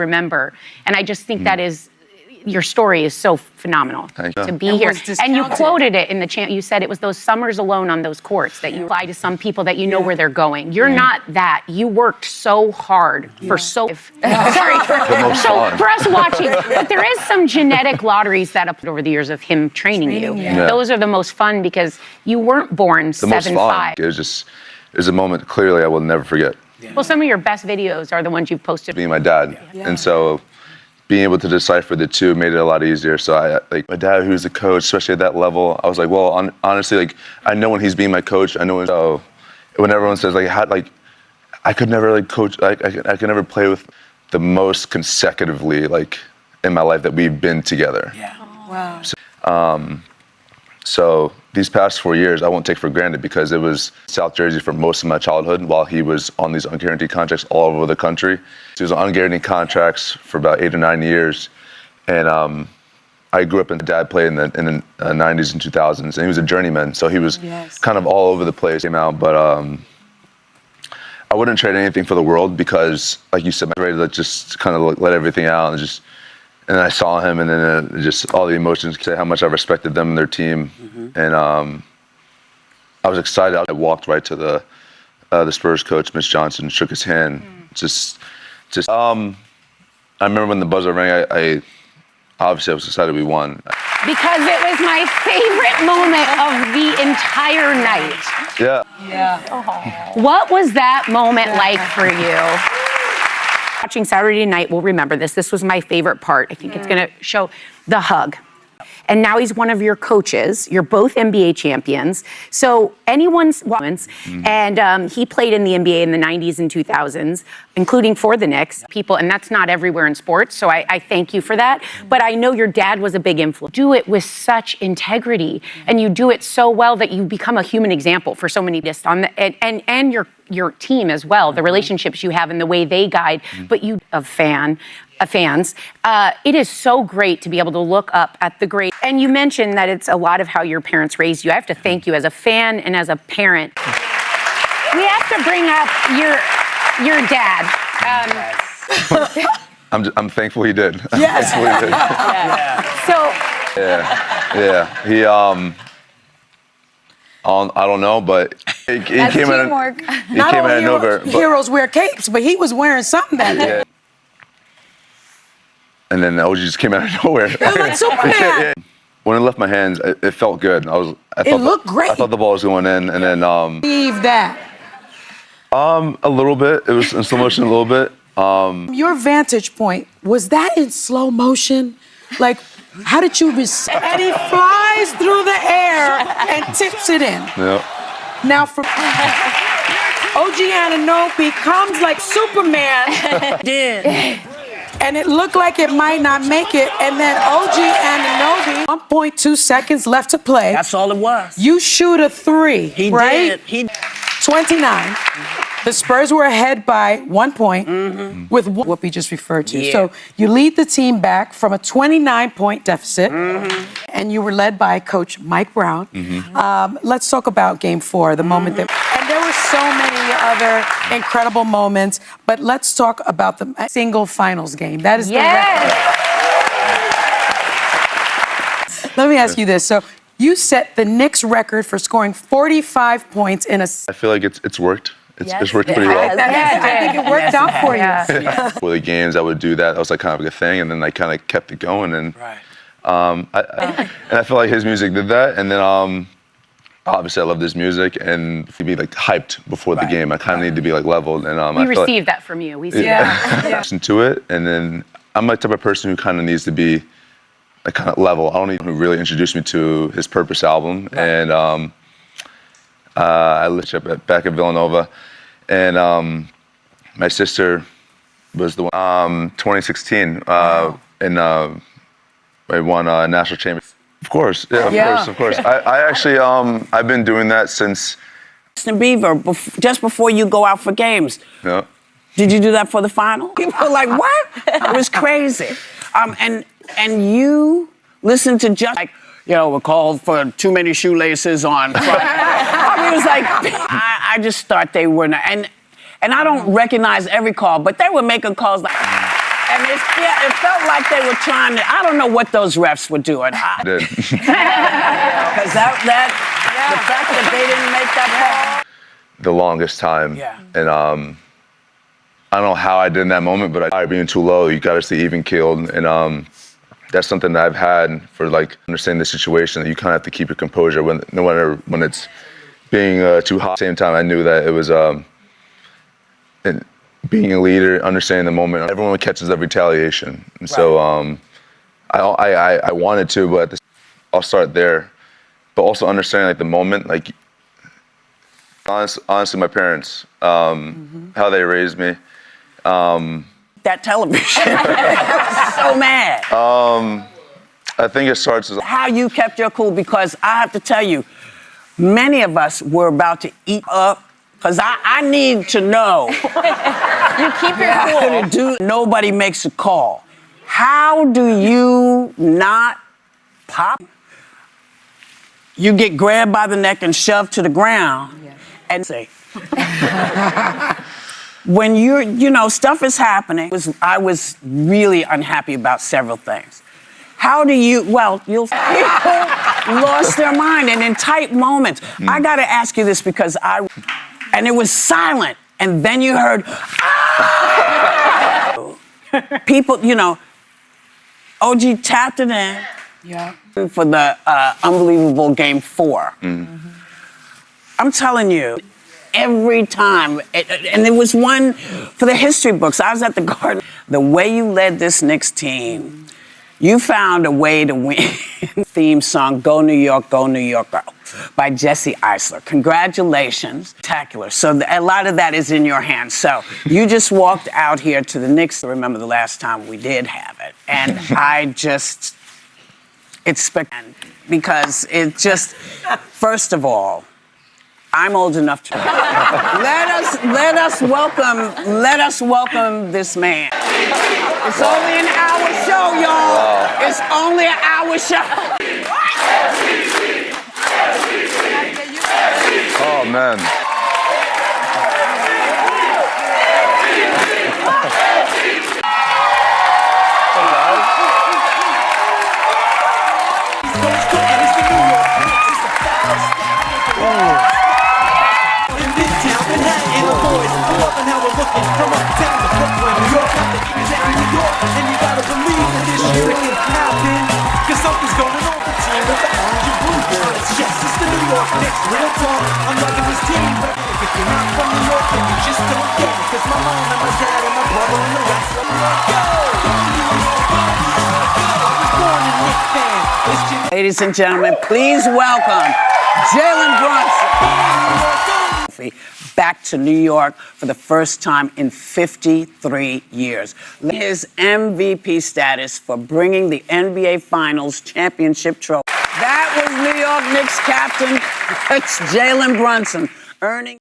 remember. And I just think that is, your story is so phenomenal to be here. And you quoted it in the chant. You said it was those summers alone on those courts that you apply to some people that you know where they're going. You're not that. You worked so hard for sorry, for us watching. But there is some genetic lotteries that up over the years of him training you. Those are the most fun because you weren't born 7'5". It was a moment clearly I will never forget. Well, some of your best videos are the ones you've posted. Being my dad, and so being able to decipher the two made it a lot easier. So like my dad, who's the coach, especially at that level, I was like, well, honestly, like I know when he's being my coach. I know when, so when everyone says like, I could never like coach, I could never play with the most consecutively like in my life that we've been together. Yeah. Wow. So these past 4 years, I won't take for granted because it was South Jersey for most of my childhood while he was on these unguaranteed contracts all over the country. He was on unguaranteed contracts for about 8 or 9 years. And I grew up and dad played in the 90s and 2000s, and he was a journeyman. So he was kind of all over the place. Came out, but I wouldn't trade anything for the world because, like you said, I'm ready to just kind of let everything out and I saw him, and then just all the emotions, say how much I respected them and their team, and I was excited. I walked right to the Spurs coach, Mitch Johnson, shook his hand. I remember when the buzzer rang. I obviously I was excited we won because it was my favorite moment of the entire night. Yeah. Oh. What was that moment like for you? Watching Saturday night, we'll remember this. This was my favorite part. I think it's going to show the hug. And now he's one of your coaches. You're both NBA champions. So anyone's moments, and he played in the NBA in the 90s and 2000s, including for the Knicks. People, and that's not everywhere in sports, so I thank you for that. But I know your dad was a big influence. Do it with such integrity, and you do it so well that you become a human example for so many and your team as well, the relationships you have and the way they guide, but you fans. It is so great to be able to look up at the great. And you mentioned that it's a lot of how your parents raised you. I have to thank you as a fan and as a parent. We have to bring up your dad. I'm thankful he did. Yes. I'm thankful he did. So. He I don't know, but he came out of nowhere. Heroes wear capes, but he was wearing something back there. Yeah. And then OG just came out of nowhere. It was like Superman. When it left my hands, it felt good. It looked great. I thought the ball was going in, and then Believe that. a little bit. It was in slow motion a little bit. Your vantage point, was that in slow motion? Like, how did you and he flies through the air and tips it in. Yeah. Now from OG Anunoby comes like Superman. Did. And it looked like it might not make it. And then OG Anunoby, 1.2 seconds left to play. That's all it was. You shoot a three, He right? did. 29. The Spurs were ahead by 1 point with what we just referred to. Yeah. So you lead the team back from a 29-point deficit, and you were led by Coach Mike Brown. Let's talk about Game 4, the moment that... And there were so many other incredible moments, but let's talk about the single finals game. That is the record. Let me ask you this. So you set the Knicks record for scoring 45 points in a... I feel like it's worked. It's worked pretty well. I think it worked out for you. For the games, I would do that. That was like kind of like a thing, and then I kind of kept it going. And and I feel like his music did that. And then obviously I love this music, and to be like hyped before the game, I kind of need to be like leveled. And We received that from you. We listen to it, and then I'm the type of person who kind of needs to be like kind of level. I don't know who really introduced me to his Purpose album, and I lived back at Villanova, and my sister was the one. 2016, and I won a national championship. Of course, of course. I actually I've been doing that since. Justin Bieber, just before you go out for games. Yeah. Did you do that for the final? People were like, what? It was crazy. And you listen to just like, we're called for too many shoelaces on Friday. I mean, it was like, I just thought they were not, and I don't recognize every call, but they were making calls like, And it felt like they were trying to, I don't know what those refs were doing. I did. Because the fact that they didn't make that call. The longest time. Yeah. And I don't know how I did in that moment, but I being too low, you got to stay even keeled. And that's something that I've had for like understanding the situation, that you kind of have to keep your composure when it's being too hot. At the same time, I knew that it was and being a leader, understanding the moment. Everyone catches that retaliation, and so I wanted to, but I'll start there. But also understanding like the moment, like honestly, my parents, how they raised me. That television. So mad. I think it starts as How you kept your cool, because I have to tell you, many of us were about to eat up, because I need to know. You keep your cool. Nobody makes a call. How do you not pop? You get grabbed by the neck and shoved to the ground and say, when stuff is happening, I was really unhappy about several things. How do you, people lost their mind, and in tight moments. I gotta ask you this because and it was silent, and then you heard, ah! People, OG tapped it in for the unbelievable Game 4. I'm telling you, every time, and there was one for the history books. I was at the Garden. The way you led this Knicks team, you found a way to win. Theme song, Go New York, Go New York, Go, by Jesse Eisler. Congratulations. Spectacular. So a lot of that is in your hands. So you just walked out here to the Knicks. I remember the last time we did have it. And it's spectacular. Because it just, first of all, I'm old enough to let us welcome this man. It's only an hour show, y'all. Wow. It's only an hour show. oh man. From uptown to Brooklyn, New York, got the New York, and you gotta believe that this shit can happen, cause something's going on with the team with the orange and blue girls. Yes, it's the New York Knicks, real talk, I'm loving this team, but if you're not from New York, then you just don't get it, cause my mom and my dad and my brother and the rest of them are go! I was born a Knicks fan. Ladies and gentlemen, please welcome Jalen Brunson. Back to New York for the first time in 53 years. His MVP status for bringing the NBA Finals championship trophy. That was New York Knicks captain, Jalen Brunson, earning